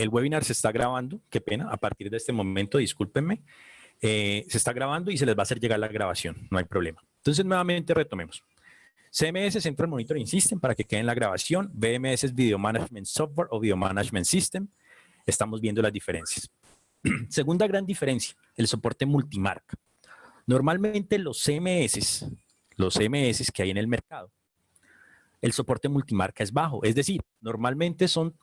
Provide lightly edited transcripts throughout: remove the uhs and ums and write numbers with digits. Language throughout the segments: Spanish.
el webinar se está grabando, qué pena, a partir de este momento, discúlpenme, se está grabando y se les va a hacer llegar la grabación, no hay problema. Entonces, nuevamente retomemos. CMS es Central Monitoring System para que quede en la grabación. VMS es Video Management Software o Video Management System. Estamos viendo las diferencias. Segunda gran diferencia, el soporte multimarca. Normalmente los CMS que hay en el mercado, el soporte multimarca es bajo. Es decir, normalmente son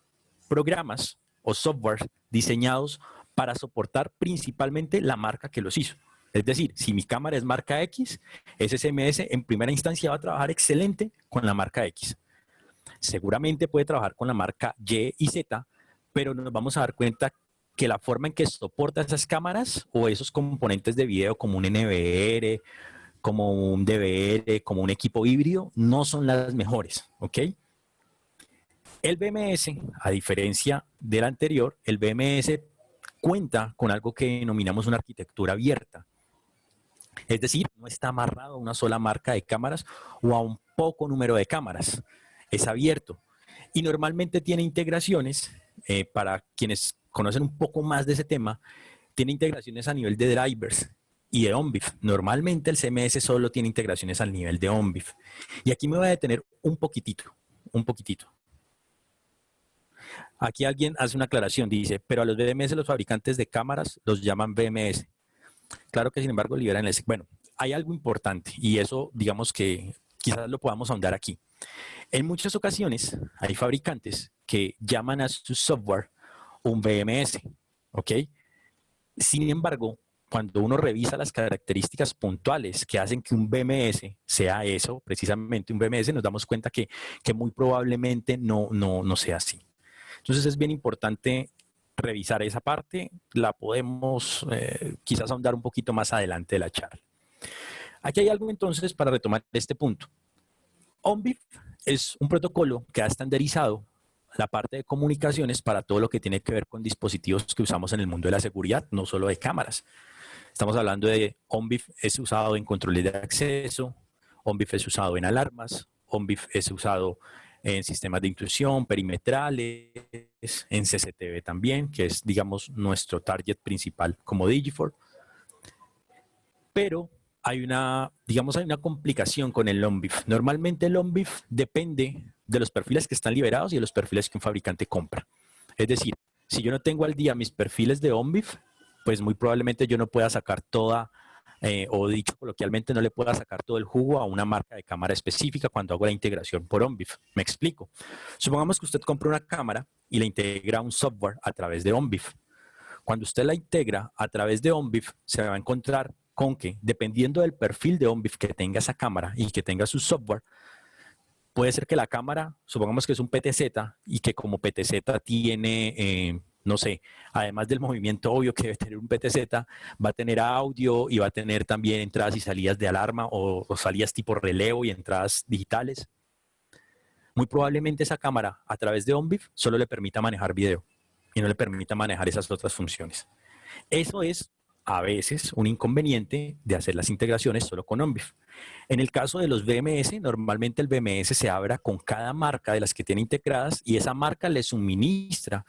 programas o software diseñados para soportar principalmente la marca que los hizo. Es decir, si mi cámara es marca X, ese CMS en primera instancia va a trabajar excelente con la marca X. Seguramente puede trabajar con la marca Y y Z, pero nos vamos a dar cuenta que la forma en que soporta esas cámaras o esos componentes de video como un NVR, como un DVR, como un equipo híbrido, no son las mejores, ¿ok? El BMS, a diferencia del anterior, el BMS cuenta con algo que denominamos una arquitectura abierta. Es decir, no está amarrado a una sola marca de cámaras o a un poco número de cámaras. Es abierto. Y normalmente tiene integraciones, para quienes conocen un poco más de ese tema, tiene integraciones a nivel de drivers y de ONBIF. Normalmente el CMS solo tiene integraciones al nivel de ONBIF. Y aquí me voy a detener un poquitito. Aquí alguien hace una aclaración, dice, pero a los BMS los fabricantes de cámaras los llaman BMS. Claro que sin embargo liberan el... Bueno, hay algo importante y eso digamos que quizás lo podamos ahondar aquí. En muchas ocasiones hay fabricantes que llaman a su software un BMS, ¿ok? Sin embargo, cuando uno revisa las características puntuales que hacen que un BMS sea eso, precisamente un BMS, nos damos cuenta que muy probablemente no sea así. Entonces es bien importante revisar esa parte, la podemos quizás ahondar un poquito más adelante de la charla. Aquí hay algo entonces para retomar este punto. ONBIF es un protocolo que ha estandarizado la parte de comunicaciones para todo lo que tiene que ver con dispositivos que usamos en el mundo de la seguridad, no solo de cámaras. Estamos hablando de ONBIF es usado en controles de acceso, ONBIF es usado en alarmas, ONBIF es usado en sistemas de intrusión, perimetrales, en CCTV también, que es, digamos, nuestro target principal como Digifor. Pero hay una complicación con el ONBIF. Normalmente el ONBIF depende de los perfiles que están liberados y de los perfiles que un fabricante compra. Es decir, si yo no tengo al día mis perfiles de ONBIF, pues muy probablemente yo no pueda sacar toda, o dicho coloquialmente, no le pueda sacar todo el jugo a una marca de cámara específica cuando hago la integración por ONBIF. Me explico. Supongamos que usted compra una cámara y la integra a un software a través de ONBIF. Cuando usted la integra a través de ONBIF, se va a encontrar con que, dependiendo del perfil de ONBIF que tenga esa cámara y que tenga su software, puede ser que la cámara, supongamos que es un PTZ y que como PTZ tiene, no sé, además del movimiento obvio que debe tener un PTZ, va a tener audio y va a tener también entradas y salidas de alarma o salidas tipo relevo y entradas digitales. Muy probablemente esa cámara, a través de ONBIF, solo le permita manejar video y no le permita manejar esas otras funciones. Eso es a veces un inconveniente de hacer las integraciones solo con ONBIF. En el caso de los BMS, normalmente el BMS se abra con cada marca de las que tiene integradas y esa marca le suministra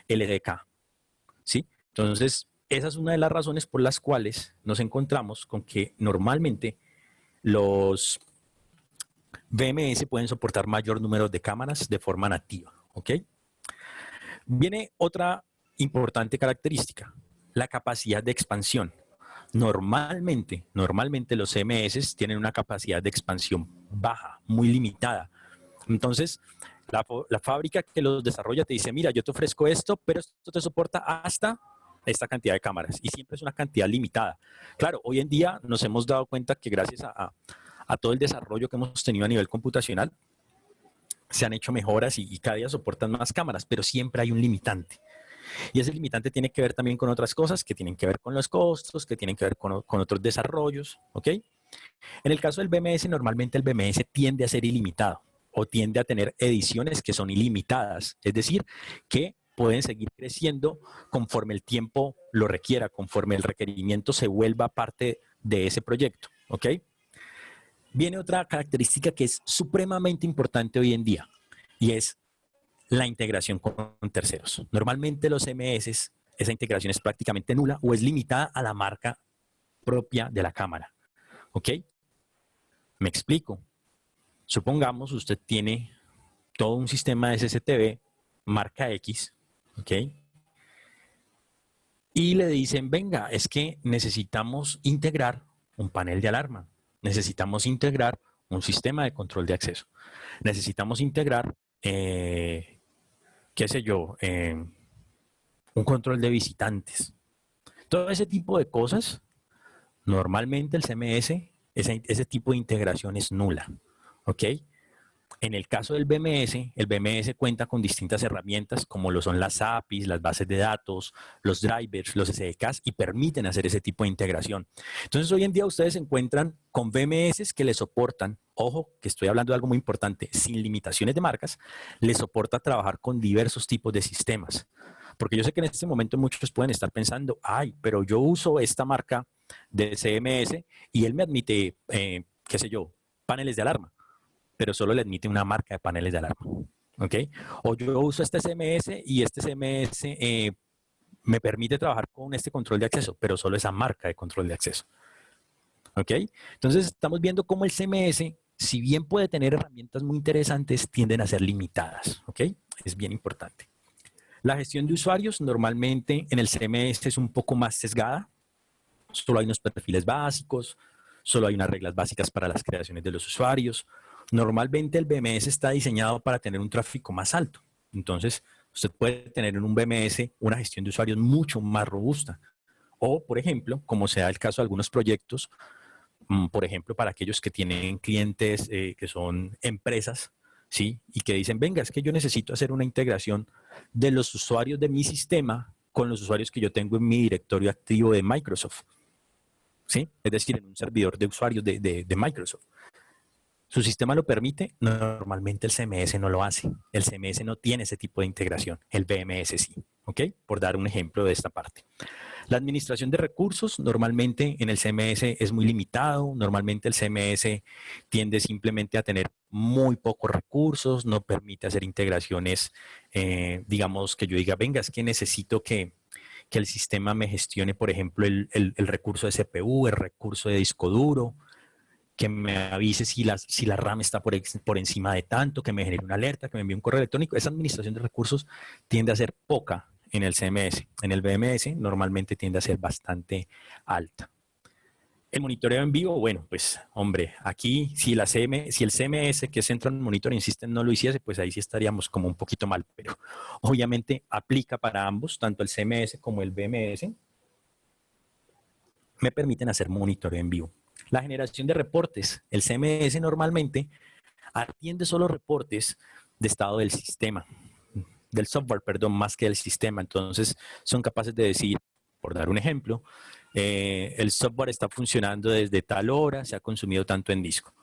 el EDK, ¿sí? Entonces, esa es una de las razones por las cuales nos encontramos con que normalmente los BMS pueden soportar mayor número de cámaras de forma nativa, ¿ok? Viene otra importante característica, la capacidad de expansión. Normalmente los CMS tienen una capacidad de expansión baja, muy limitada. Entonces, la fábrica que los desarrolla te dice, mira, yo te ofrezco esto, pero esto te soporta hasta esta cantidad de cámaras. Y siempre es una cantidad limitada. Claro, hoy en día nos hemos dado cuenta que gracias a todo el desarrollo que hemos tenido a nivel computacional, se han hecho mejoras y cada día soportan más cámaras, pero siempre hay un limitante. Y ese limitante tiene que ver también con otras cosas que tienen que ver con los costos, que tienen que ver con otros desarrollos, ¿ok? En el caso del BMS, normalmente el BMS tiende a ser ilimitado o tiende a tener ediciones que son ilimitadas, es decir, que pueden seguir creciendo conforme el tiempo lo requiera, conforme el requerimiento se vuelva parte de ese proyecto, ¿ok? Viene otra característica que es supremamente importante hoy en día y es la integración con terceros. Normalmente los CMS, esa integración es prácticamente nula o es limitada a la marca propia de la cámara. ¿Ok? Me explico. Supongamos usted tiene todo un sistema de CCTV marca X, ¿ok? Y le dicen, venga, es que necesitamos integrar un panel de alarma, necesitamos integrar un sistema de control de acceso, necesitamos integrar, qué sé yo, un control de visitantes. Todo ese tipo de cosas, normalmente el CMS, ese tipo de integración es nula, ¿ok? En el caso del BMS, el BMS cuenta con distintas herramientas como lo son las APIs, las bases de datos, los drivers, los SDKs y permiten hacer ese tipo de integración. Entonces, hoy en día ustedes se encuentran con BMS que les soportan, ojo, que estoy hablando de algo muy importante, sin limitaciones de marcas, les soporta trabajar con diversos tipos de sistemas. Porque yo sé que en este momento muchos pueden estar pensando, ay, pero yo uso esta marca de CMS y él me admite, qué sé yo, paneles de alarma, pero solo le admite una marca de paneles de alarma. ¿Ok? O yo uso este CMS y este CMS me permite trabajar con este control de acceso, pero solo esa marca de control de acceso. ¿Ok? Entonces estamos viendo cómo el CMS, si bien puede tener herramientas muy interesantes, tienden a ser limitadas. ¿Ok? Es bien importante. La gestión de usuarios normalmente en el CMS es un poco más sesgada. Solo hay unos perfiles básicos, solo hay unas reglas básicas para las creaciones de los usuarios. Normalmente el BMS está diseñado para tener un tráfico más alto. Entonces, usted puede tener en un BMS una gestión de usuarios mucho más robusta. O, por ejemplo, como sea el caso de algunos proyectos, por ejemplo, para aquellos que tienen clientes que son empresas, ¿sí? Y que dicen, venga, es que yo necesito hacer una integración de los usuarios de mi sistema con los usuarios que yo tengo en mi directorio activo de Microsoft. ¿Sí? Es decir, en un servidor de usuarios de Microsoft. ¿Su sistema lo permite? Normalmente el CMS no lo hace. El CMS no tiene ese tipo de integración. El BMS sí. ¿Ok? Por dar un ejemplo de esta parte. La administración de recursos normalmente en el CMS es muy limitado. Normalmente el CMS tiende simplemente a tener muy pocos recursos, no permite hacer integraciones, digamos que yo diga, venga, es que necesito que el sistema me gestione, por ejemplo, el recurso de CPU, el recurso de disco duro, que me avise si la RAM está por encima de tanto, que me genere una alerta, que me envíe un correo electrónico. Esa administración de recursos tiende a ser poca en el CMS. En el BMS normalmente tiende a ser bastante alta. El monitoreo en vivo, bueno, pues hombre, aquí si el CMS, que es Central Monitoring System, no lo hiciese, pues ahí sí estaríamos como un poquito mal, pero obviamente aplica para ambos, tanto el CMS como el BMS, me permiten hacer monitoreo en vivo. La generación de reportes, el CMS normalmente atiende solo reportes de estado del sistema, del software, perdón, más que del sistema. Entonces son capaces de decir, por dar un ejemplo, el software está funcionando desde tal hora, se ha consumido tanto en disco.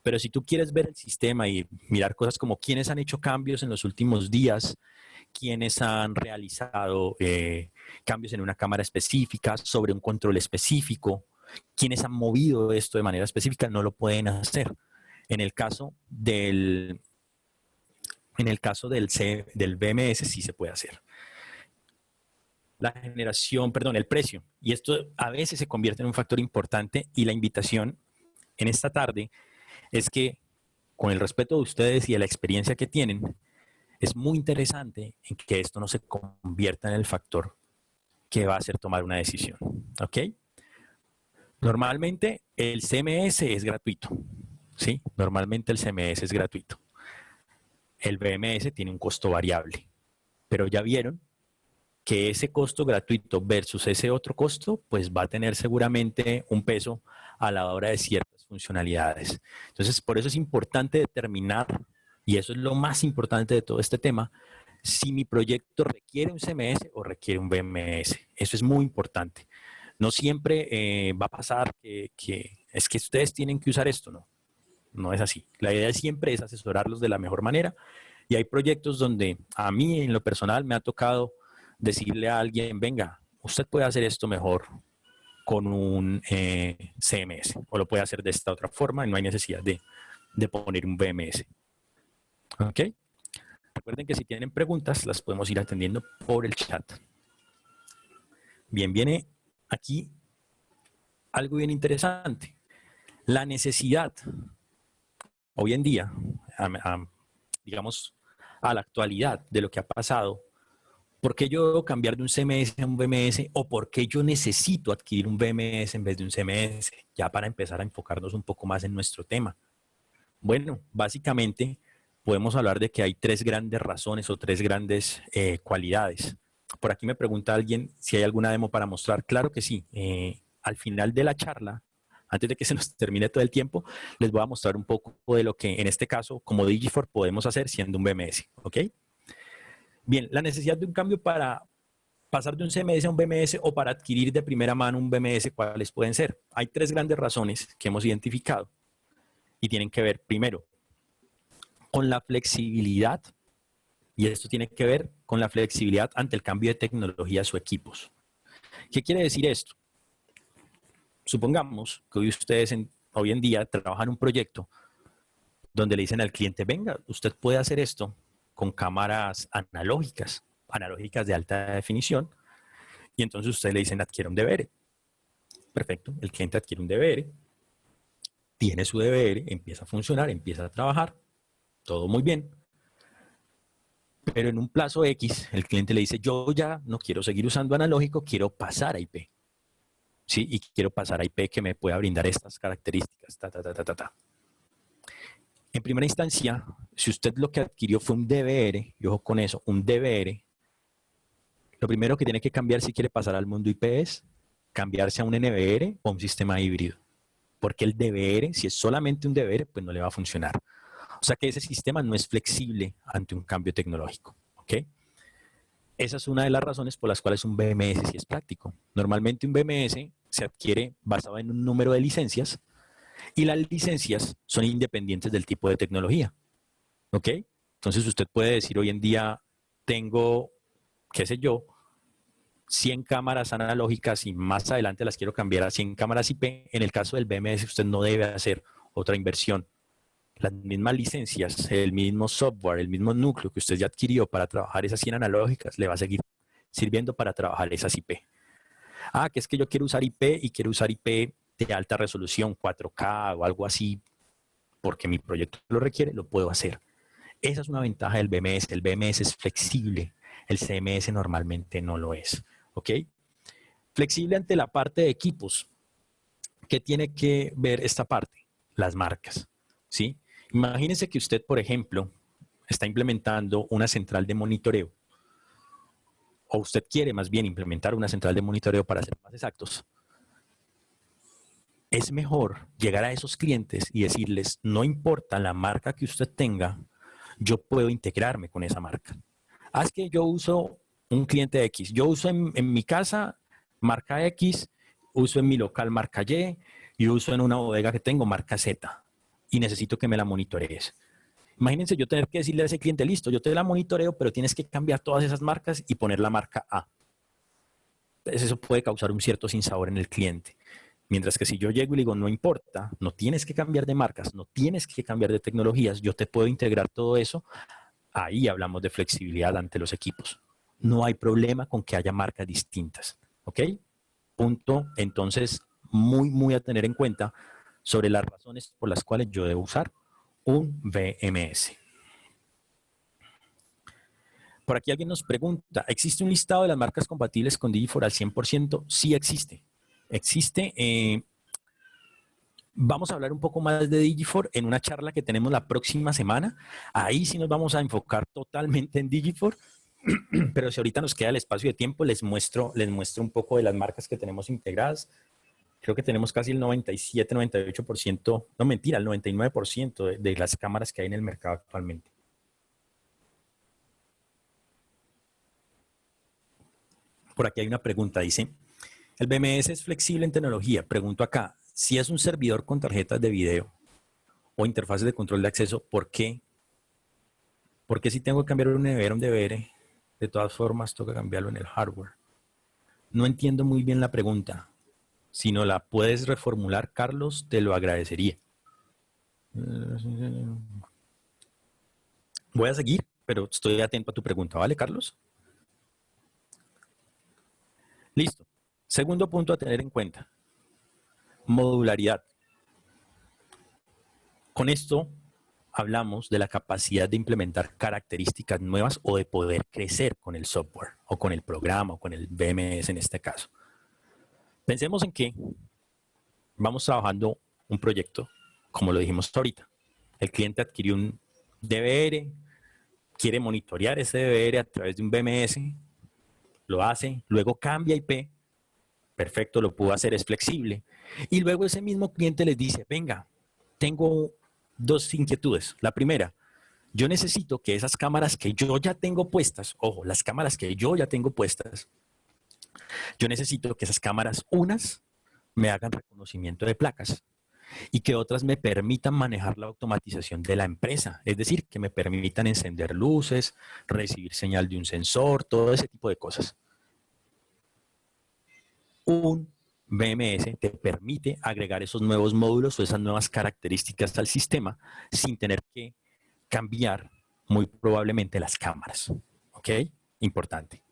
Pero si tú quieres ver el sistema y mirar cosas como quiénes han hecho cambios en los últimos días, quiénes han realizado cambios en una cámara específica, sobre un control específico, quiénes han movido esto de manera específica, no lo pueden hacer. En el caso del, del BMS sí se puede hacer. La generación, perdón, el precio. Y esto a veces se convierte en un factor importante y la invitación en esta tarde es que, con el respeto de ustedes y de la experiencia que tienen, es muy interesante en que esto no se convierta en el factor que va a hacer tomar una decisión. ¿Ok? Normalmente el CMS es gratuito. ¿Sí? Normalmente el CMS es gratuito. El BMS tiene un costo variable. Pero ya vieron que ese costo gratuito versus ese otro costo, pues va a tener seguramente un peso a la hora de ciertas funcionalidades. Entonces, por eso es importante determinar, y eso es lo más importante de todo este tema, si mi proyecto requiere un CMS o requiere un BMS. Eso es muy importante. No siempre va a pasar que es que ustedes tienen que usar esto, no. No es así. La idea siempre es asesorarlos de la mejor manera y hay proyectos donde a mí en lo personal me ha tocado decirle a alguien, venga, usted puede hacer esto mejor con un CMS o lo puede hacer de esta otra forma y no hay necesidad de poner un BMS. ¿Ok? Recuerden que si tienen preguntas, las podemos ir atendiendo por el chat. Bien, viene aquí algo bien interesante. La necesidad, hoy en día, digamos, a la actualidad de lo que ha pasado, ¿por qué yo debo cambiar de un CMS a un BMS o por qué yo necesito adquirir un BMS en vez de un CMS? Ya para empezar a enfocarnos un poco más en nuestro tema. Bueno, básicamente podemos hablar de que hay tres grandes razones o tres grandes cualidades. Por aquí me pregunta alguien si hay alguna demo para mostrar. Claro que sí. Al final de la charla, antes de que se nos termine todo el tiempo, les voy a mostrar un poco de lo que en este caso, como Digifor, podemos hacer siendo un BMS. ¿Ok? Bien, la necesidad de un cambio para pasar de un CMS a un BMS o para adquirir de primera mano un BMS, ¿cuáles pueden ser? Hay tres grandes razones que hemos identificado y tienen que ver, primero, con la flexibilidad, y esto tiene que ver con la flexibilidad ante el cambio de tecnologías o equipos. ¿Qué quiere decir esto? Supongamos que hoy en día trabajan un proyecto donde le dicen al cliente, venga, usted puede hacer esto con cámaras analógicas de alta definición, y entonces usted le dicen, adquiere un DVR. Perfecto, el cliente adquiere un DVR, tiene su DVR, empieza a funcionar, empieza a trabajar, todo muy bien. Pero en un plazo X, el cliente le dice, yo ya no quiero seguir usando analógico, quiero pasar a IP. ¿Sí? Y quiero pasar a IP que me pueda brindar estas características. En primera instancia, si usted lo que adquirió fue un DVR, y ojo con eso, un DVR, lo primero que tiene que cambiar si quiere pasar al mundo IP es cambiarse a un NVR o un sistema híbrido. Porque el DVR, si es solamente un DVR, pues no le va a funcionar. O sea que ese sistema no es flexible ante un cambio tecnológico. ¿Ok? Esa es una de las razones por las cuales un BMS sí es práctico. Normalmente un BMS se adquiere basado en un número de licencias y las licencias son independientes del tipo de tecnología. ¿Ok? Entonces usted puede decir hoy en día tengo, qué sé yo, 100 cámaras analógicas y más adelante las quiero cambiar a 100 cámaras IP. En el caso del BMS usted no debe hacer otra inversión. Las mismas licencias, el mismo software, el mismo núcleo que usted ya adquirió para trabajar esas 100 analógicas, le va a seguir sirviendo para trabajar esas IP. Ah, que es que yo quiero usar IP y quiero usar IP de alta resolución, 4K o algo así, porque mi proyecto lo requiere, lo puedo hacer. Esa es una ventaja del BMS. El BMS es flexible, el CMS normalmente no lo es. ¿Ok? Flexible ante la parte de equipos. ¿Qué tiene que ver esta parte? Las marcas. ¿Sí? Imagínense que usted, por ejemplo, está implementando una central de monitoreo, o usted quiere más bien implementar una central de monitoreo para ser más exactos. Es mejor llegar a esos clientes y decirles, no importa la marca que usted tenga, yo puedo integrarme con esa marca. Es que yo uso un cliente X, yo uso en mi casa marca X, uso en mi local marca y uso en una bodega que tengo marca Z y necesito que me la monitorees. Imagínense yo tener que decirle a ese cliente, listo, yo te la monitoreo, pero tienes que cambiar todas esas marcas y poner la marca A. Entonces eso puede causar un cierto sinsabor en el cliente. Mientras que si yo llego y le digo, no importa, no tienes que cambiar de marcas, no tienes que cambiar de tecnologías, yo te puedo integrar todo eso, ahí hablamos de flexibilidad ante los equipos. No hay problema con que haya marcas distintas. ¿Ok? Punto, entonces, muy a tener en cuenta sobre las razones por las cuales yo debo usar un BMS. Por aquí alguien nos pregunta, ¿existe un listado de las marcas compatibles con Digifor al 100%? Sí existe. Existe. Vamos a hablar un poco más de Digifor en una charla que tenemos la próxima semana. Ahí sí nos vamos a enfocar totalmente en Digifor. Pero si ahorita nos queda el espacio de tiempo, les muestro un poco de las marcas que tenemos integradas. Creo que tenemos casi el 97, 98%, no mentira, el 99% de las cámaras que hay en el mercado actualmente. Por aquí hay una pregunta, dice, ¿el BMS es flexible en tecnología? Pregunto acá, si es un servidor con tarjetas de video o interfaces de control de acceso, ¿por qué? ¿Por qué si tengo que cambiar un NVR a un DVR? De todas formas, toca cambiarlo en el hardware. No entiendo muy bien la pregunta. Si no la puedes reformular, Carlos, te lo agradecería. Voy a seguir pero estoy atento a tu pregunta, ¿vale, Carlos? Listo. Segundo punto a tener en cuenta, modularidad. Con esto hablamos de la capacidad de implementar características nuevas o de poder crecer con el software o con el programa o con el BMS en este caso. Pensemos en que vamos trabajando un proyecto, como lo dijimos ahorita. El cliente adquirió un DVR, quiere monitorear ese DVR a través de un BMS, lo hace, luego cambia IP, perfecto, lo pudo hacer, es flexible. Y luego ese mismo cliente les dice, venga, tengo dos inquietudes. La primera, yo necesito que esas cámaras que yo ya tengo puestas, ojo, las cámaras que yo ya tengo puestas, yo necesito que esas cámaras, unas, me hagan reconocimiento de placas y que otras me permitan manejar la automatización de la empresa. Es decir, que me permitan encender luces, recibir señal de un sensor, todo ese tipo de cosas. Un BMS te permite agregar esos nuevos módulos o esas nuevas características al sistema sin tener que cambiar muy probablemente las cámaras. ¿Ok? Importante.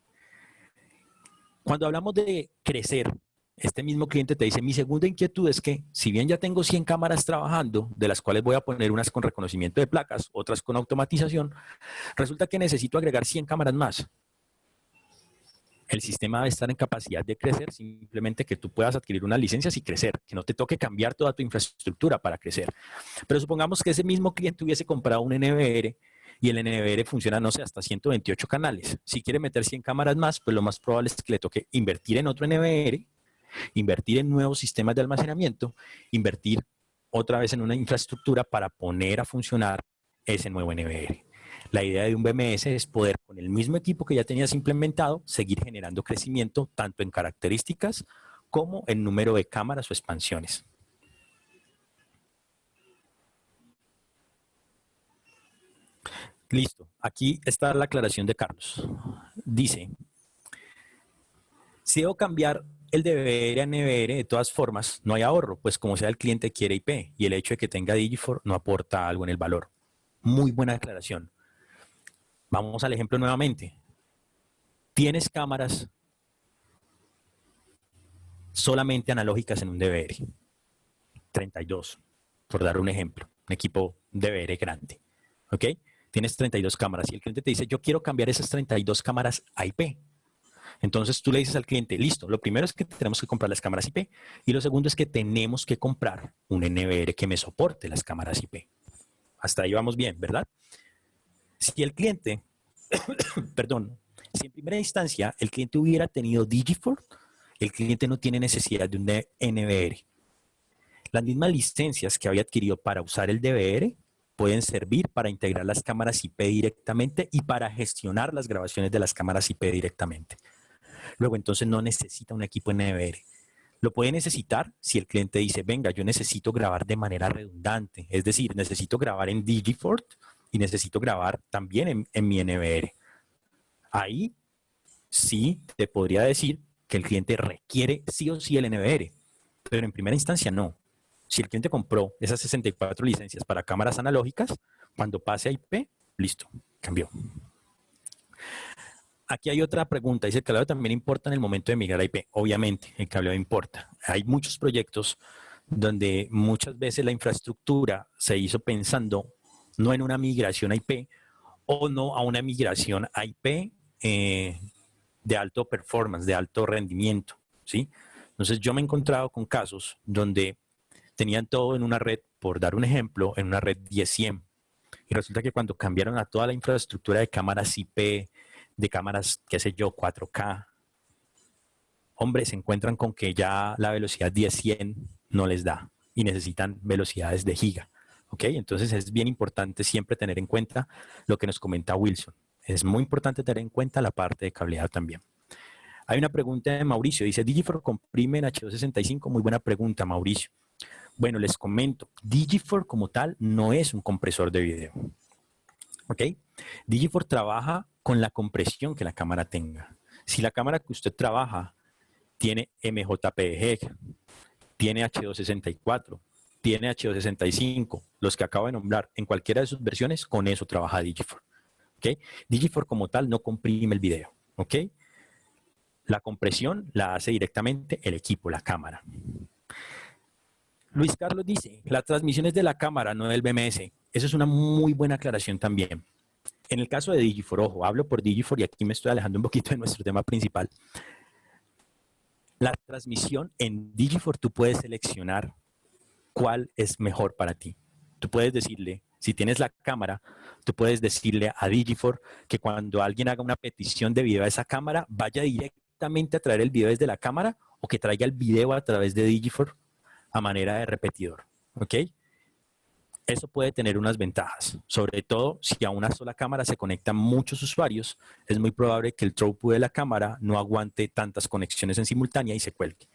Cuando hablamos de crecer, este mismo cliente te dice, mi segunda inquietud es que si bien ya tengo 100 cámaras trabajando, de las cuales voy a poner unas con reconocimiento de placas, otras con automatización, resulta que necesito agregar 100 cámaras más. El sistema debe estar en capacidad de crecer, simplemente que tú puedas adquirir unas licencias y crecer, que no te toque cambiar toda tu infraestructura para crecer. Pero supongamos que ese mismo cliente hubiese comprado un NVR y el NVR funciona, no sé, hasta 128 canales. Si quiere meter 100 cámaras más, pues lo más probable es que le toque invertir en otro NVR, invertir en nuevos sistemas de almacenamiento, invertir otra vez en una infraestructura para poner a funcionar ese nuevo NVR. La idea de un BMS es poder, con el mismo equipo que ya tenías implementado, seguir generando crecimiento tanto en características como en número de cámaras o expansiones. Listo. Aquí está la aclaración de Carlos. Dice, si debo cambiar el DVR a NVR, de todas formas, no hay ahorro, pues como sea el cliente quiere IP y el hecho de que tenga Digifor no aporta algo en el valor. Muy buena aclaración. Vamos al ejemplo nuevamente. Tienes cámaras solamente analógicas en un DVR. 32, por dar un ejemplo. Un equipo DVR grande. ¿Ok? Tienes 32 cámaras y el cliente te dice, yo quiero cambiar esas 32 cámaras a IP. Entonces tú le dices al cliente, listo, lo primero es que tenemos que comprar las cámaras IP y lo segundo es que tenemos que comprar un NVR que me soporte las cámaras IP. Hasta ahí vamos bien, ¿verdad? Si el cliente, perdón, si en primera instancia el cliente hubiera tenido Digifor, el cliente no tiene necesidad de un NVR. Las mismas licencias que había adquirido para usar el DVR pueden servir para integrar las cámaras IP directamente y para gestionar las grabaciones de las cámaras IP directamente. Luego, entonces, no necesita un equipo NVR. Lo puede necesitar si el cliente dice, venga, yo necesito grabar de manera redundante. Es decir, necesito grabar en Digifort y necesito grabar también en mi NVR. Ahí sí te podría decir que el cliente requiere sí o sí el NVR, pero en primera instancia no. Si el cliente compró esas 64 licencias para cámaras analógicas, cuando pase a IP, listo, cambió. Aquí hay otra pregunta. Dice, ¿el cableado también importa en el momento de migrar a IP? Obviamente, el cableado importa. Hay muchos proyectos donde muchas veces la infraestructura se hizo pensando no en una migración a IP o no a una migración a IP de alto performance, de alto rendimiento, ¿sí? Entonces yo me he encontrado con casos donde tenían todo en una red, por dar un ejemplo, en una red 10-100. Y resulta que cuando cambiaron a toda la infraestructura de cámaras IP, de cámaras, qué sé yo, 4K, hombre, se encuentran con que ya la velocidad 10-100 no les da y necesitan velocidades de giga. ¿Ok? Entonces es bien importante siempre tener en cuenta lo que nos comenta Wilson. Es muy importante tener en cuenta la parte de cableado también. Hay una pregunta de Mauricio. Dice, ¿Digifor comprime en H265? Muy buena pregunta, Mauricio. Bueno, les comento. Digifor como tal no es un compresor de video. ¿Ok? Digifor trabaja con la compresión que la cámara tenga. Si la cámara que usted trabaja tiene MJPEG, tiene H264, tiene H265, los que acabo de nombrar, en cualquiera de sus versiones, con eso trabaja Digifor. ¿Ok? ¿ok? Digifor como tal no comprime el video, ¿ok? La compresión la hace directamente el equipo, la cámara. Luis Carlos dice, la transmisión es de la cámara, no del BMS. Eso es una muy buena aclaración también. En el caso de Digifor, ojo, hablo por Digifor y aquí me estoy alejando un poquito de nuestro tema principal. La transmisión en Digifor tú puedes seleccionar cuál es mejor para ti. Tú puedes decirle, si tienes la cámara, tú puedes decirle a Digifor que cuando alguien haga una petición de video a esa cámara, vaya directamente a traer el video desde la cámara o que traiga el video a través de Digifor a manera de repetidor, ¿ok? Eso puede tener unas ventajas, sobre todo si a una sola cámara se conectan muchos usuarios, es muy probable que el throughput de la cámara no aguante tantas conexiones en simultánea y se cuelgue.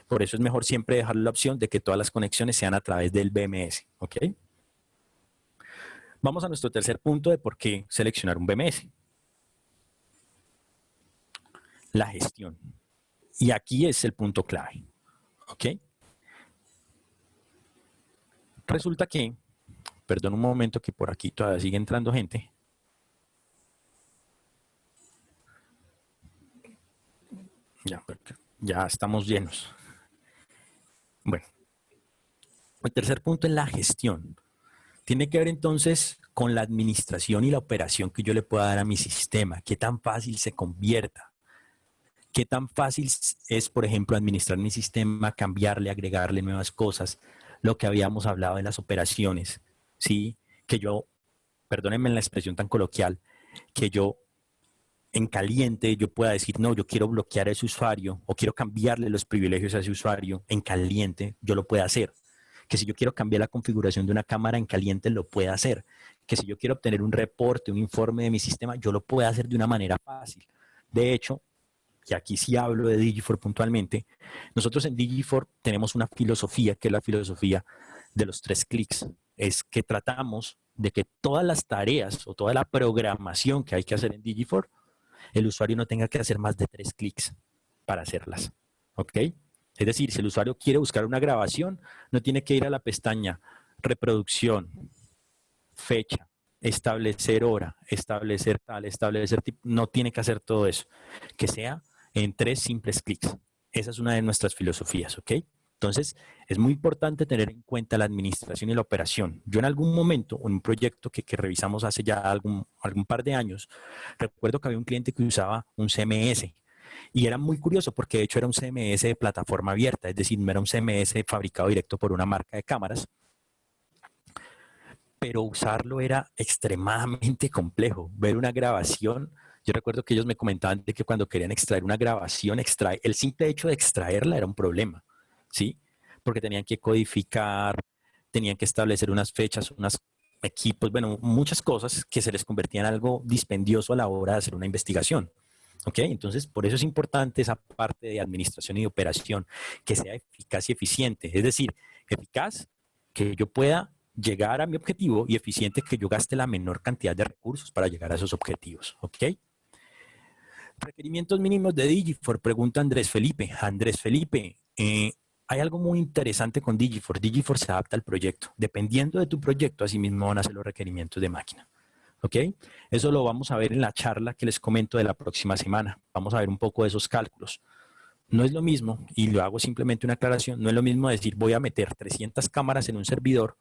Por eso es mejor siempre dejar la opción de que todas las conexiones sean a través del BMS, ¿ok? Vamos a nuestro tercer punto de por qué seleccionar un BMS. La gestión. Y aquí es el punto clave, ¿ok? Resulta que, perdón un momento que por aquí todavía sigue entrando gente. Ya estamos llenos. Bueno, el tercer punto es la gestión. Tiene que ver entonces con la administración y la operación que yo le pueda dar a mi sistema. Qué tan fácil se convierta. Qué tan fácil es, por ejemplo, administrar mi sistema, cambiarle, agregarle nuevas cosas. Lo que habíamos hablado de las operaciones. ¿Sí? Que yo, perdónenme la expresión tan coloquial, que yo en caliente yo pueda decir, no, yo quiero bloquear a ese usuario o quiero cambiarle los privilegios a ese usuario en caliente, yo lo puedo hacer. Que si yo quiero cambiar la configuración de una cámara en caliente, lo puedo hacer. Que si yo quiero obtener un reporte, un informe de mi sistema, yo lo puedo hacer de una manera fácil. De hecho, y aquí sí hablo de Digifor puntualmente, nosotros en Digifor tenemos una filosofía, que es la filosofía de los 3 clics. Es que tratamos de que todas las tareas o toda la programación que hay que hacer en Digifor, el usuario no tenga que hacer más de 3 clics para hacerlas. ¿Ok? Es decir, si el usuario quiere buscar una grabación, no tiene que ir a la pestaña reproducción, fecha, establecer hora, establecer tal, establecer tipo, no tiene que hacer todo eso. Que sea en 3 simples clics. Esa es una de nuestras filosofías, ¿ok? Entonces, es muy importante tener en cuenta la administración y la operación. Yo en algún momento, en un proyecto que revisamos hace ya algún par de años, recuerdo que había un cliente que usaba un CMS y era muy curioso porque de hecho era un CMS de plataforma abierta, es decir, no era un CMS fabricado directo por una marca de cámaras, pero usarlo era extremadamente complejo. Ver una grabación, yo recuerdo que ellos me comentaban de que cuando querían extraer una grabación, el simple hecho de extraerla era un problema, ¿sí? Porque tenían que codificar, tenían que establecer unas fechas, unos equipos, bueno, muchas cosas que se les convertían en algo dispendioso a la hora de hacer una investigación. ¿Ok? Entonces, por eso es importante esa parte de administración y de operación, que sea eficaz y eficiente. Es decir, eficaz, que yo pueda llegar a mi objetivo y eficiente, que yo gaste la menor cantidad de recursos para llegar a esos objetivos. ¿Ok? Requerimientos mínimos de Digifor, pregunta Andrés Felipe. Andrés Felipe, hay algo muy interesante con Digifor. Digifor se adapta al proyecto. Dependiendo de tu proyecto, así mismo van a ser los requerimientos de máquina. ¿Ok? Eso lo vamos a ver en la charla que les comento de la próxima semana. Vamos a ver un poco de esos cálculos. No es lo mismo, y lo hago simplemente una aclaración, no es lo mismo decir voy a meter 300 cámaras en un servidor,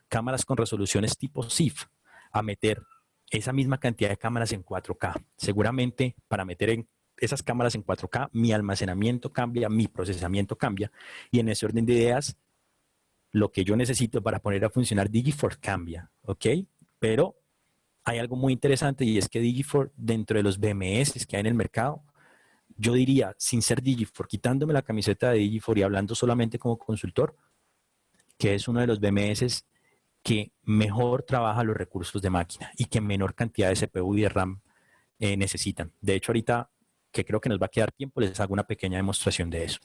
cámaras con resoluciones tipo SIF, a meter esa misma cantidad de cámaras en 4K. Seguramente para meter en esas cámaras en 4K, mi almacenamiento cambia, mi procesamiento cambia, y en ese orden de ideas, lo que yo necesito para poner a funcionar Digifor cambia, ¿ok? Pero hay algo muy interesante y es que Digifor, dentro de los BMS que hay en el mercado, yo diría, sin ser Digifor, quitándome la camiseta de Digifor y hablando solamente como consultor, que es uno de los BMS que mejor trabaja los recursos de máquina y que menor cantidad de CPU y de RAM necesitan. De hecho, ahorita, que creo que nos va a quedar tiempo, les hago una pequeña demostración de eso.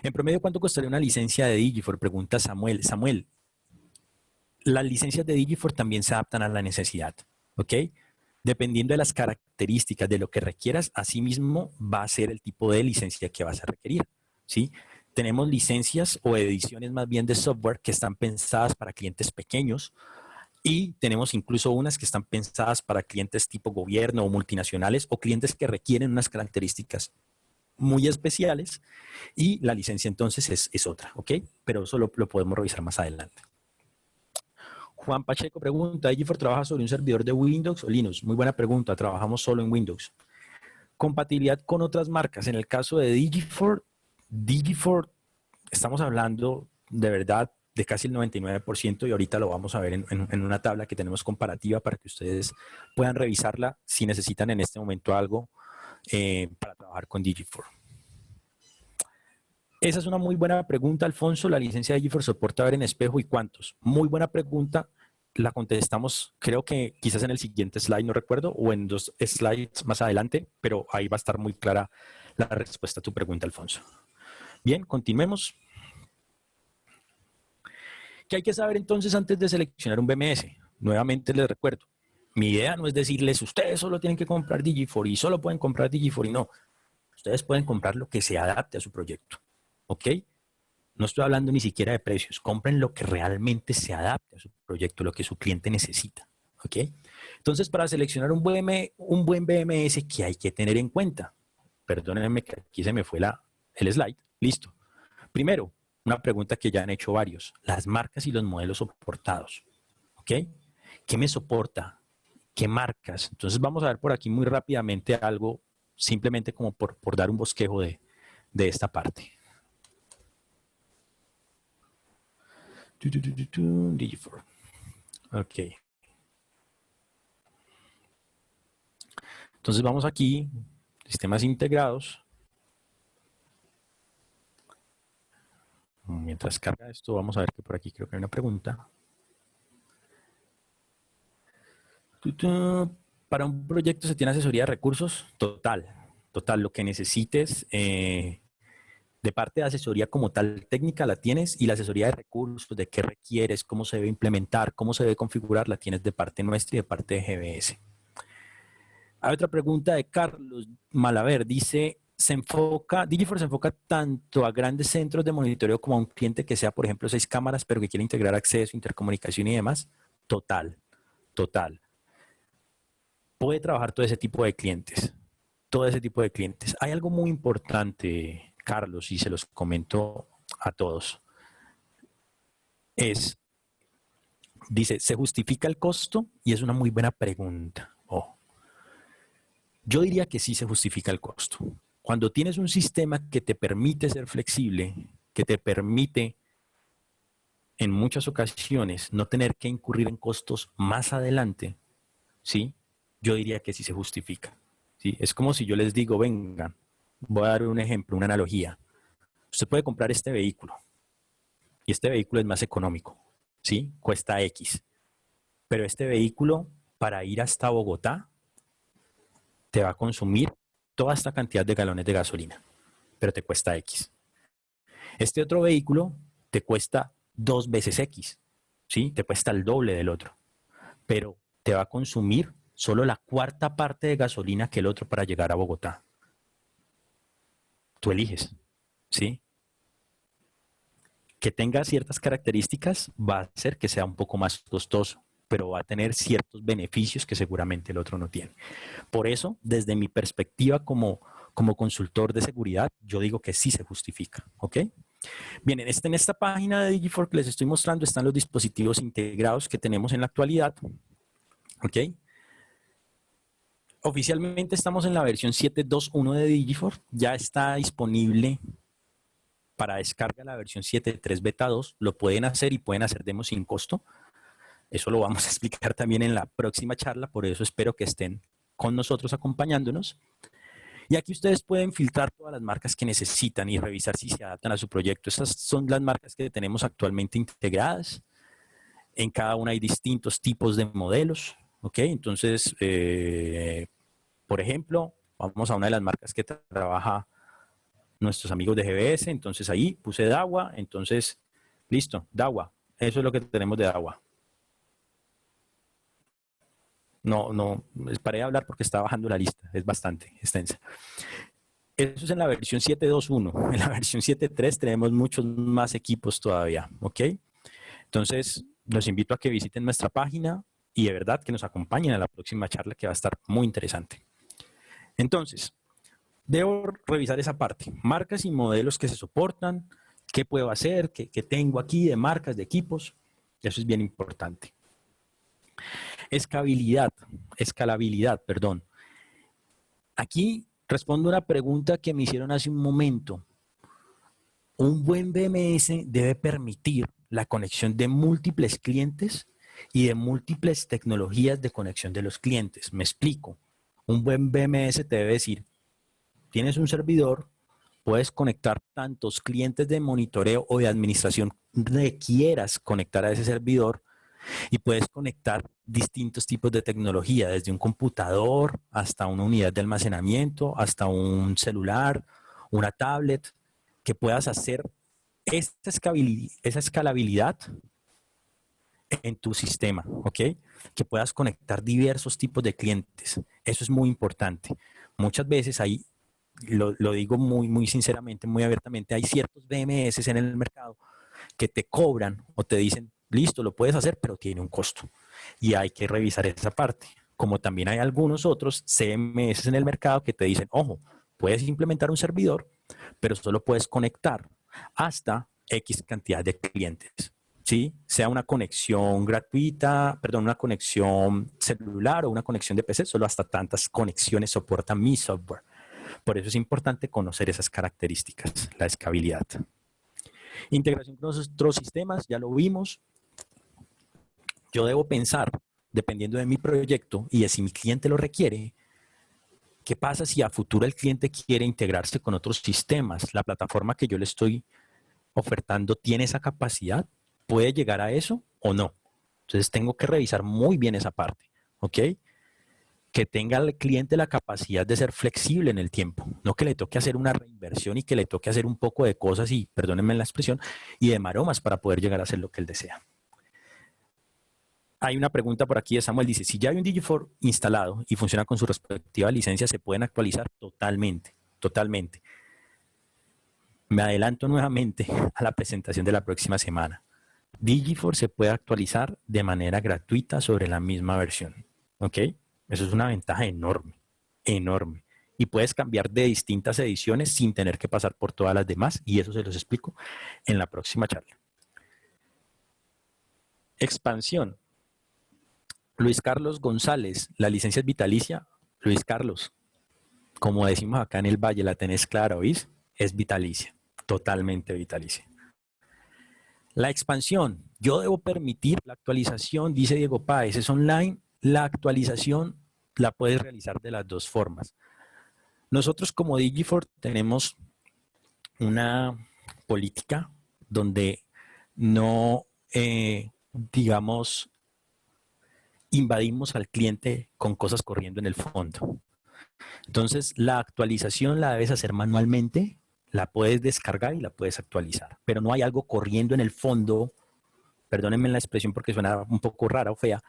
En promedio, ¿cuánto costaría una licencia de Digifor? Pregunta Samuel. Samuel, las licencias de Digifor también se adaptan a la necesidad, ¿ok? Dependiendo de las características de lo que requieras, asimismo va a ser el tipo de licencia que vas a requerir, ¿sí? Tenemos licencias o ediciones más bien de software que están pensadas para clientes pequeños, Y tenemos incluso unas que están pensadas para clientes tipo gobierno o multinacionales o clientes que requieren unas características muy especiales y la licencia entonces es otra, ¿ok? Pero eso lo podemos revisar más adelante. Juan Pacheco pregunta, ¿Digifor trabaja sobre un servidor de Windows o Linux? Muy buena pregunta, trabajamos solo en Windows. Compatibilidad con otras marcas. En el caso de Digifor, estamos hablando de verdad de casi el 99% y ahorita lo vamos a ver en una tabla que tenemos comparativa para que ustedes puedan revisarla si necesitan en este momento algo para trabajar con Digifor. Esa es una muy buena pregunta, Alfonso. ¿La licencia de Digifor soporta ver en espejo y cuántos? Muy buena pregunta. La contestamos, creo que quizás en el siguiente slide, no recuerdo, o en 2 slides más adelante, pero ahí va a estar muy clara la respuesta a tu pregunta, Alfonso. Bien, continuemos. ¿Qué hay que saber entonces antes de seleccionar un BMS? Nuevamente les recuerdo, mi idea no es decirles, ustedes solo tienen que comprar Digifor y solo pueden comprar Digifor y no. Ustedes pueden comprar lo que se adapte a su proyecto, ¿ok? No estoy hablando ni siquiera de precios. Compren lo que realmente se adapte a su proyecto, lo que su cliente necesita, ¿ok? Entonces, para seleccionar un buen BMS, ¿qué hay que tener en cuenta? Perdónenme que aquí se me fue el slide. Listo. Primero, una pregunta que ya han hecho varios. Las marcas y los modelos soportados. ¿Ok? ¿Qué me soporta? ¿Qué marcas? Entonces vamos a ver por aquí muy rápidamente algo, simplemente como por dar un bosquejo de esta parte. Digifor. Ok. Entonces vamos aquí, sistemas integrados. Mientras carga esto, vamos a ver que por aquí creo que hay una pregunta. Para un proyecto se tiene asesoría de recursos, total, lo que necesites de parte de asesoría como tal técnica la tienes y la asesoría de recursos, de qué requieres, cómo se debe implementar, cómo se debe configurar, la tienes de parte nuestra y de parte de GBS. Hay otra pregunta de Carlos Malaver, dice, Digifor se enfoca tanto a grandes centros de monitoreo como a un cliente que sea, por ejemplo, 6 cámaras, pero que quiere integrar acceso, intercomunicación y demás. Total. Puede trabajar todo ese tipo de clientes. Hay algo muy importante, Carlos, y se los comento a todos. Dice, ¿se justifica el costo? Y es una muy buena pregunta. Yo diría que sí se justifica el costo. Cuando tienes un sistema que te permite ser flexible, que te permite en muchas ocasiones no tener que incurrir en costos más adelante, ¿sí? Yo diría que sí se justifica. ¿Sí? Es como si yo les digo, vengan, voy a dar un ejemplo, una analogía. Usted puede comprar este vehículo y este vehículo es más económico, ¿sí? Cuesta X. Pero este vehículo, para ir hasta Bogotá, te va a consumir toda esta cantidad de galones de gasolina, pero te cuesta X. Este otro vehículo te cuesta 2 veces X, ¿sí? Te cuesta el doble del otro, pero te va a consumir solo la cuarta parte de gasolina que el otro para llegar a Bogotá. Tú eliges, ¿sí? Que tenga ciertas características va a hacer que sea un poco más costoso, pero va a tener ciertos beneficios que seguramente el otro no tiene. Por eso, desde mi perspectiva como consultor de seguridad, yo digo que sí se justifica, ¿ok? Bien, en esta página de Digifor que les estoy mostrando están los dispositivos integrados que tenemos en la actualidad, ¿ok? Oficialmente estamos en la versión 7.2.1 de Digifor, ya está disponible para descarga la versión 7.3 Beta 2, lo pueden hacer y pueden hacer demos sin costo. Eso lo vamos a explicar también en la próxima charla, por eso espero que estén con nosotros acompañándonos. Y aquí ustedes pueden filtrar todas las marcas que necesitan y revisar si se adaptan a su proyecto. Esas son las marcas que tenemos actualmente integradas. En cada una hay distintos tipos de modelos, ¿ok? Entonces, por ejemplo, vamos a una de las marcas que trabaja nuestros amigos de GBS. Entonces ahí puse Dawa, entonces, listo, Dawa. Eso es lo que tenemos de Dawa. No, paré de hablar porque está bajando la lista, es bastante extensa. Eso es en la versión 7.2.1. En la versión 7.3 tenemos muchos más equipos todavía, ¿ok? Entonces, los invito a que visiten nuestra página y de verdad que nos acompañen a la próxima charla que va a estar muy interesante. Entonces, debo revisar esa parte, marcas y modelos que se soportan, qué puedo hacer, qué tengo aquí de marcas, de equipos, eso es bien importante. Escalabilidad, perdón. Aquí respondo una pregunta que me hicieron hace un momento. Un buen BMS debe permitir la conexión de múltiples clientes y de múltiples tecnologías de conexión de los clientes. Me explico. Un buen BMS te debe decir, tienes un servidor, puedes conectar tantos clientes de monitoreo o de administración que quieras conectar a ese servidor y puedes conectar distintos tipos de tecnología, desde un computador hasta una unidad de almacenamiento, hasta un celular, una tablet, que puedas hacer esa escalabilidad en tu sistema, ¿ok? Que puedas conectar diversos tipos de clientes. Eso es muy importante. Muchas veces hay, lo digo muy sinceramente, muy abiertamente, hay ciertos BMS en el mercado que te cobran o te dicen, listo, lo puedes hacer, pero tiene un costo. Y hay que revisar esa parte. Como también hay algunos otros CMS en el mercado que te dicen, ojo, puedes implementar un servidor, pero solo puedes conectar hasta X cantidad de clientes. ¿Sí? Sea una conexión gratuita, perdón, una conexión celular o una conexión de PC, solo hasta tantas conexiones soporta mi software. Por eso es importante conocer esas características, la escalabilidad. Integración con otros sistemas, ya lo vimos. Yo debo pensar, dependiendo de mi proyecto y de si mi cliente lo requiere, ¿qué pasa si a futuro el cliente quiere integrarse con otros sistemas? ¿La plataforma que yo le estoy ofertando tiene esa capacidad? ¿Puede llegar a eso o no? Entonces tengo que revisar muy bien esa parte, ¿ok? Que tenga el cliente la capacidad de ser flexible en el tiempo, no que le toque hacer una reinversión y que le toque hacer un poco de cosas y, perdónenme la expresión, y de maromas para poder llegar a hacer lo que él desea. Hay una pregunta por aquí de Samuel, dice, si ya hay un Digifor instalado y funciona con su respectiva licencia, ¿se pueden actualizar? Totalmente, totalmente. Me adelanto nuevamente a la presentación de la próxima semana. Digifor se puede actualizar de manera gratuita sobre la misma versión, ¿ok? Eso es una ventaja enorme, enorme. Y puedes cambiar de distintas ediciones sin tener que pasar por todas las demás, y eso se los explico en la próxima charla. Expansión. Luis Carlos González, la licencia es vitalicia. Luis Carlos, como decimos acá en el Valle, la tenés clara, ¿oís? Es vitalicia, totalmente vitalicia. La expansión, yo debo permitir la actualización, dice Diego Páez, es online, la actualización la puedes realizar de las dos formas. Nosotros como Digifor tenemos una política donde no, digamos, invadimos al cliente con cosas corriendo en el fondo. Entonces, la actualización la debes hacer manualmente, la puedes descargar y la puedes actualizar, pero no hay algo corriendo en el fondo, perdónenme la expresión porque suena un poco rara o fea,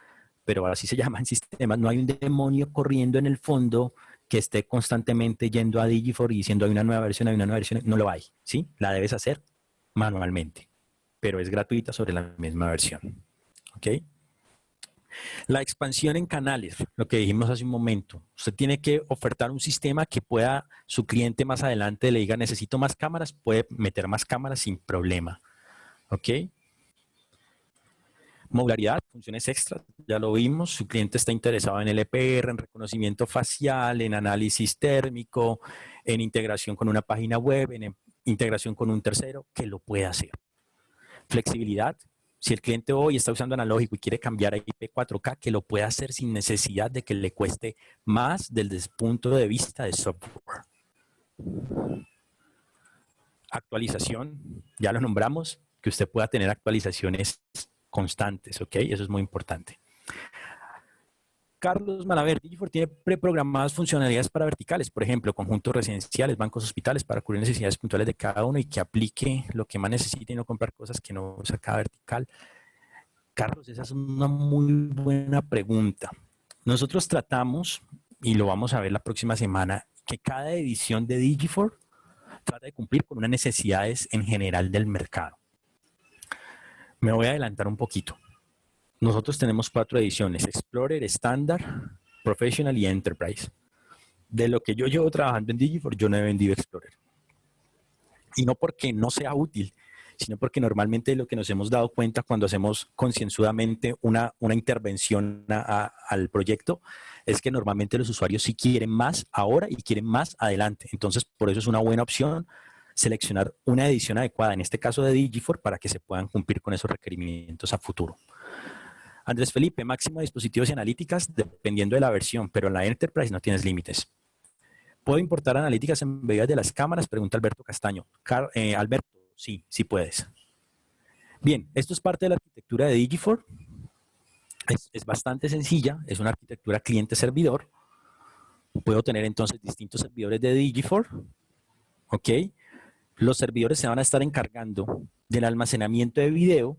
pero así se llama en sistemas, no hay un demonio corriendo en el fondo que esté constantemente yendo a Digifor y diciendo hay una nueva versión, no lo hay, ¿sí? La debes hacer manualmente, pero es gratuita sobre la misma versión, ¿ok? La expansión en canales, lo que dijimos hace un momento. Usted tiene que ofertar un sistema que pueda, su cliente más adelante le diga, necesito más cámaras, puede meter más cámaras sin problema. ¿Ok? Modularidad, funciones extras, ya lo vimos. Su cliente está interesado en LPR, en reconocimiento facial, en análisis térmico, en integración con una página web, en integración con un tercero, que lo pueda hacer. Flexibilidad. Si el cliente hoy está usando analógico y quiere cambiar a IP 4K, que lo pueda hacer sin necesidad de que le cueste más desde el punto de vista de software. Actualización, ya lo nombramos, que usted pueda tener actualizaciones constantes, ¿ok? Eso es muy importante. Carlos Malaver, Digifor tiene preprogramadas funcionalidades para verticales, por ejemplo, conjuntos residenciales, bancos, hospitales, para cubrir necesidades puntuales de cada uno y que aplique lo que más necesite y no comprar cosas que no usa cada vertical. Carlos, esa es una muy buena pregunta. Nosotros tratamos, y lo vamos a ver la próxima semana, que cada edición de Digifor trata de cumplir con unas necesidades en general del mercado. Me voy a adelantar un poquito. nosotros tenemos 4 ediciones: Explorer, Standard, Professional y Enterprise. De lo que yo llevo trabajando en Digifor, yo no he vendido Explorer. Y no porque no sea útil, sino porque normalmente lo que nos hemos dado cuenta cuando hacemos concienzudamente una intervención al proyecto es que normalmente los usuarios sí quieren más ahora y quieren más adelante. Entonces, por eso es una buena opción seleccionar una edición adecuada, en este caso de Digifor, para que se puedan cumplir con esos requerimientos a futuro. Andrés Felipe, máximo de dispositivos y analíticas dependiendo de la versión, pero en la Enterprise no tienes límites. ¿Puedo importar analíticas embebidas de las cámaras? Pregunta Alberto Castaño. Alberto, sí, sí puedes. Bien, esto es parte de la arquitectura de Digifor. Es bastante sencilla, es una arquitectura cliente-servidor. Puedo tener entonces distintos servidores de Digifor. ¿Ok? Los servidores se van a estar encargando del almacenamiento de video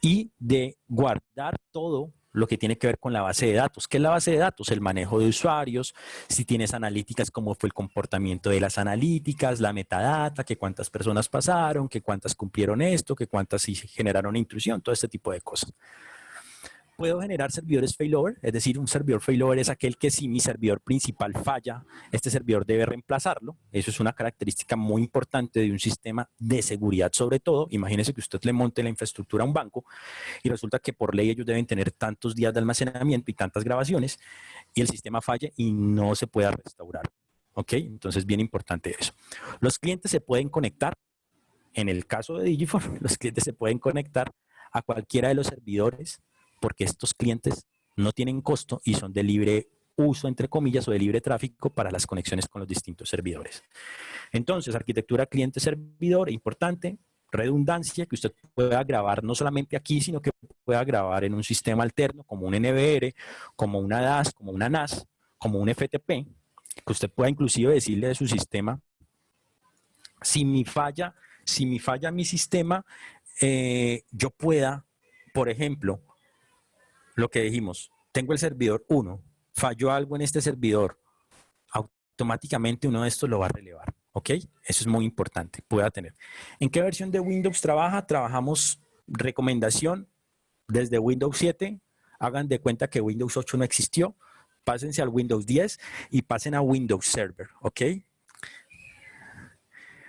y de guardar todo lo que tiene que ver con la base de datos. ¿Qué es la base de datos? El manejo de usuarios, si tienes analíticas, cómo fue el comportamiento de las analíticas, la metadata, que cuántas personas pasaron, que cuántas cumplieron esto, que cuántas sí generaron intrusión, todo este tipo de cosas. Puedo generar servidores failover, es decir, un servidor failover es aquel que si mi servidor principal falla, este servidor debe reemplazarlo. Eso es una característica muy importante de un sistema de seguridad sobre todo. Imagínese que usted le monte la infraestructura a un banco y resulta que por ley ellos deben tener tantos días de almacenamiento y tantas grabaciones y el sistema falle y no se pueda restaurar. ¿Ok? Entonces, bien importante eso. Los clientes se pueden conectar, en el caso de Digifor, los clientes se pueden conectar a cualquiera de los servidores porque estos clientes no tienen costo y son de libre uso, entre comillas, o de libre tráfico para las conexiones con los distintos servidores. Entonces, arquitectura cliente-servidor, importante, redundancia, que usted pueda grabar no solamente aquí, sino que pueda grabar en un sistema alterno, como un NVR, como una DAS, como una NAS, como un FTP, que usted pueda inclusive decirle de su sistema, si me falla mi sistema, yo pueda, por ejemplo, lo que dijimos, tengo el servidor 1, falló algo en este servidor, automáticamente uno de estos lo va a relevar, ¿ok? Eso es muy importante, pueda tener. ¿En qué versión de Windows trabaja? Trabajamos recomendación desde Windows 7, hagan de cuenta que Windows 8 no existió, pásense al Windows 10 y pasen a Windows Server, ¿ok?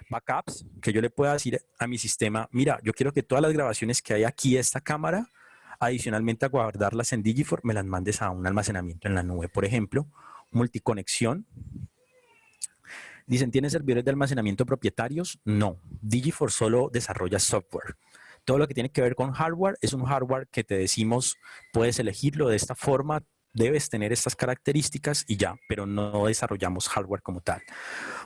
Backups, que yo le pueda decir a mi sistema, mira, yo quiero que todas las grabaciones que hay aquí de esta cámara, adicionalmente a guardarlas en Digifor, me las mandes a un almacenamiento en la nube, por ejemplo, multiconexión. Dicen, ¿tiene servidores de almacenamiento propietarios? No, Digifor solo desarrolla software. Todo lo que tiene que ver con hardware es un hardware que te decimos, puedes elegirlo de esta forma, debes tener estas características y ya, pero no desarrollamos hardware como tal.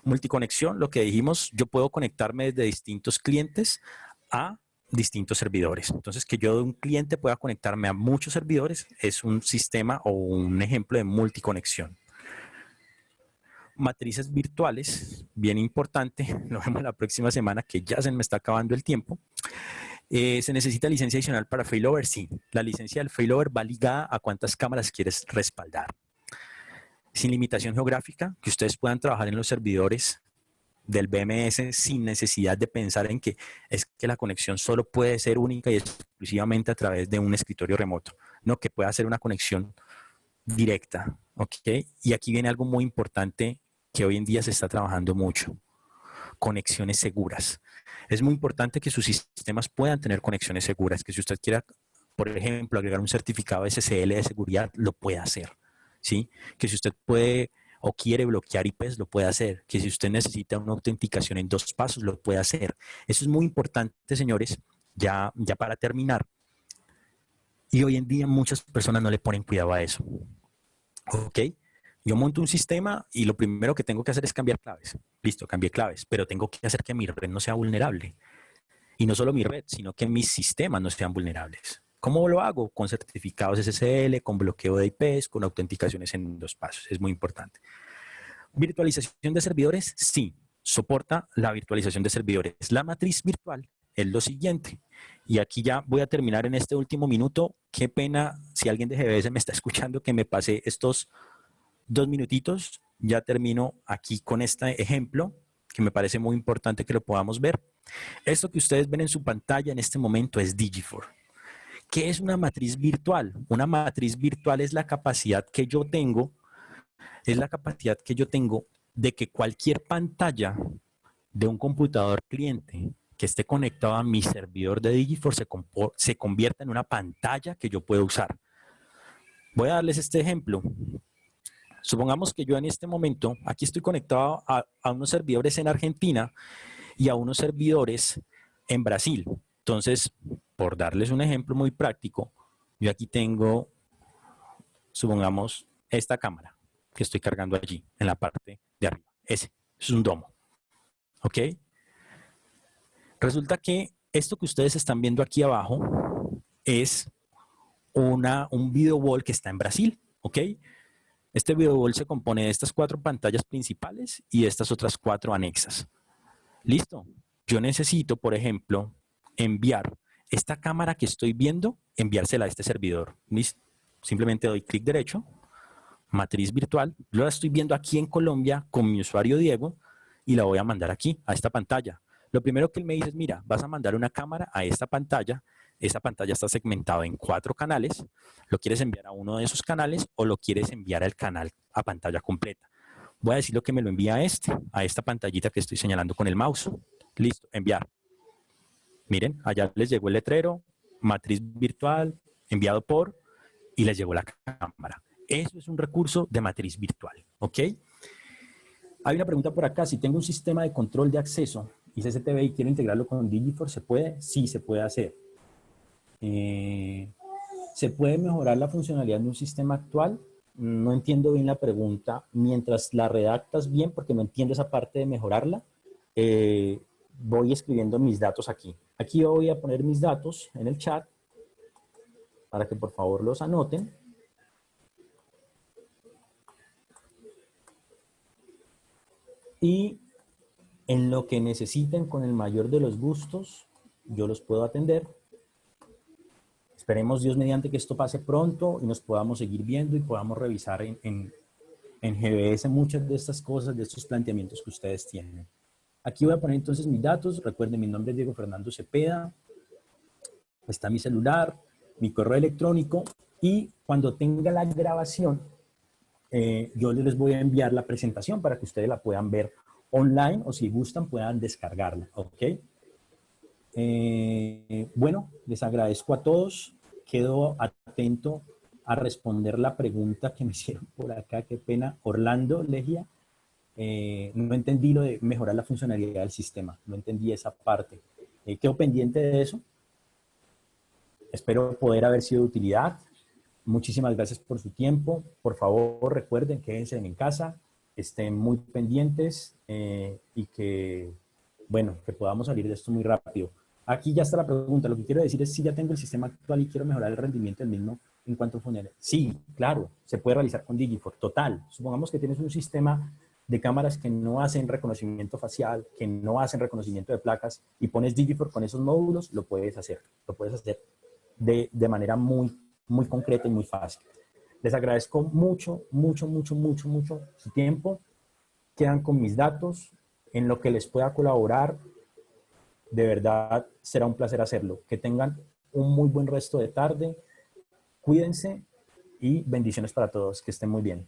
Multiconexión, lo que dijimos, yo puedo conectarme desde distintos clientes a distintos servidores. Entonces, que yo de un cliente pueda conectarme a muchos servidores es un sistema o un ejemplo de multiconexión. Matrices virtuales, bien importante, lo vemos la próxima semana que ya se me está acabando el tiempo. ¿Se necesita licencia adicional para failover? Sí, la licencia del failover va ligada a cuántas cámaras quieres respaldar. Sin limitación geográfica, que ustedes puedan trabajar en los servidores del BMS sin necesidad de pensar en que es que la conexión solo puede ser única y exclusivamente a través de un escritorio remoto, no, que pueda ser una conexión directa, ¿ok? Y aquí viene algo muy importante que hoy en día se está trabajando mucho, conexiones seguras. Es muy importante que sus sistemas puedan tener conexiones seguras, que si usted quiera, por ejemplo, agregar un certificado SSL de seguridad, lo pueda hacer, ¿sí? Que si usted puede o quiere bloquear IPs, lo puede hacer. Que si usted necesita una autenticación en 2 pasos, lo puede hacer. Eso es muy importante, señores, ya para terminar. Y hoy en día muchas personas no le ponen cuidado a eso. ¿Ok? Yo monto un sistema y lo primero que tengo que hacer es cambiar claves. Listo, cambié claves, pero tengo que hacer que mi red no sea vulnerable. Y no solo mi red, sino que mis sistemas no sean vulnerables. ¿Cómo lo hago? Con certificados SSL, con bloqueo de IPs, con autenticaciones en 2 pasos. Es muy importante. ¿Virtualización de servidores? Sí, soporta la virtualización de servidores. La matriz virtual es lo siguiente. Y aquí ya voy a terminar en este último minuto. Qué pena si alguien de GBS me está escuchando que me pasé estos 2 minutitos. Ya termino aquí con este ejemplo que me parece muy importante que lo podamos ver. Esto que ustedes ven en su pantalla en este momento es Digifor. ¿Qué es una matriz virtual? Una matriz virtual es la capacidad que yo tengo, de que cualquier pantalla de un computador cliente que esté conectado a mi servidor de Digiforce se convierta en una pantalla que yo puedo usar. Voy a darles este ejemplo. Supongamos que yo en este momento, aquí estoy conectado a unos servidores en Argentina y a unos servidores en Brasil. Entonces, por darles un ejemplo muy práctico, yo aquí tengo, supongamos, esta cámara que estoy cargando allí, en la parte de arriba. Ese es un domo. ¿Ok? Resulta que esto que ustedes están viendo aquí abajo es un video wall que está en Brasil. ¿Ok? Este video wall se compone de estas 4 pantallas principales y de estas otras 4 anexas. ¿Listo? Yo necesito, por ejemplo, enviar esta cámara que estoy viendo, enviársela a este servidor. ¿Listo? Simplemente doy clic derecho, matriz virtual, yo la estoy viendo aquí en Colombia con mi usuario Diego y la voy a mandar aquí, a esta pantalla. Lo primero que él me dice es, mira, vas a mandar una cámara a esta pantalla, esa pantalla está segmentada en 4 canales, lo quieres enviar a uno de esos canales o lo quieres enviar al canal a pantalla completa. Voy a decirle que me lo envía a esta pantallita que estoy señalando con el mouse. Listo, enviar. Miren, allá les llegó el letrero, matriz virtual, enviado por, y les llegó la cámara. Eso es un recurso de matriz virtual, ¿ok? Hay una pregunta por acá, si tengo un sistema de control de acceso y CCTV y quiero integrarlo con Digiforce, ¿se puede? Sí, se puede hacer. ¿Se puede mejorar la funcionalidad de un sistema actual? No entiendo bien la pregunta. Mientras la redactas bien, porque no entiendo esa parte de mejorarla, voy escribiendo mis datos aquí. Aquí voy a poner mis datos en el chat para que por favor los anoten. Y en lo que necesiten con el mayor de los gustos, yo los puedo atender. Esperemos Dios mediante que esto pase pronto y nos podamos seguir viendo y podamos revisar en GBS muchas de estas cosas, de estos planteamientos que ustedes tienen. Aquí voy a poner entonces mis datos. Recuerden, mi nombre es Diego Fernando Cepeda. Está mi celular, mi correo electrónico y cuando tenga la grabación, yo les voy a enviar la presentación para que ustedes la puedan ver online o si gustan puedan descargarla. ¿Ok? Bueno, les agradezco a todos. Quedo atento a responder la pregunta que me hicieron por acá. Qué pena. Orlando Legia. No entendí lo de mejorar la funcionalidad del sistema. No entendí esa parte. Quedo pendiente de eso. Espero poder haber sido de utilidad. Muchísimas gracias por su tiempo. Por favor, recuerden, quédense en casa, estén muy pendientes y que, bueno, que podamos salir de esto muy rápido. Aquí ya está la pregunta. Lo que quiero decir es si ya tengo el sistema actual y quiero mejorar el rendimiento del mismo en cuanto a funcionalidad. Sí, claro, se puede realizar con Digiforce. Total. Supongamos que tienes un sistema de cámaras que no hacen reconocimiento facial, que no hacen reconocimiento de placas y pones Digiforce con esos módulos, lo puedes hacer. Lo puedes hacer de manera muy concreta y muy fácil. Les agradezco mucho su tiempo. Quedan con mis datos. En lo que les pueda colaborar, de verdad será un placer hacerlo. Que tengan un muy buen resto de tarde. Cuídense y bendiciones para todos. Que estén muy bien.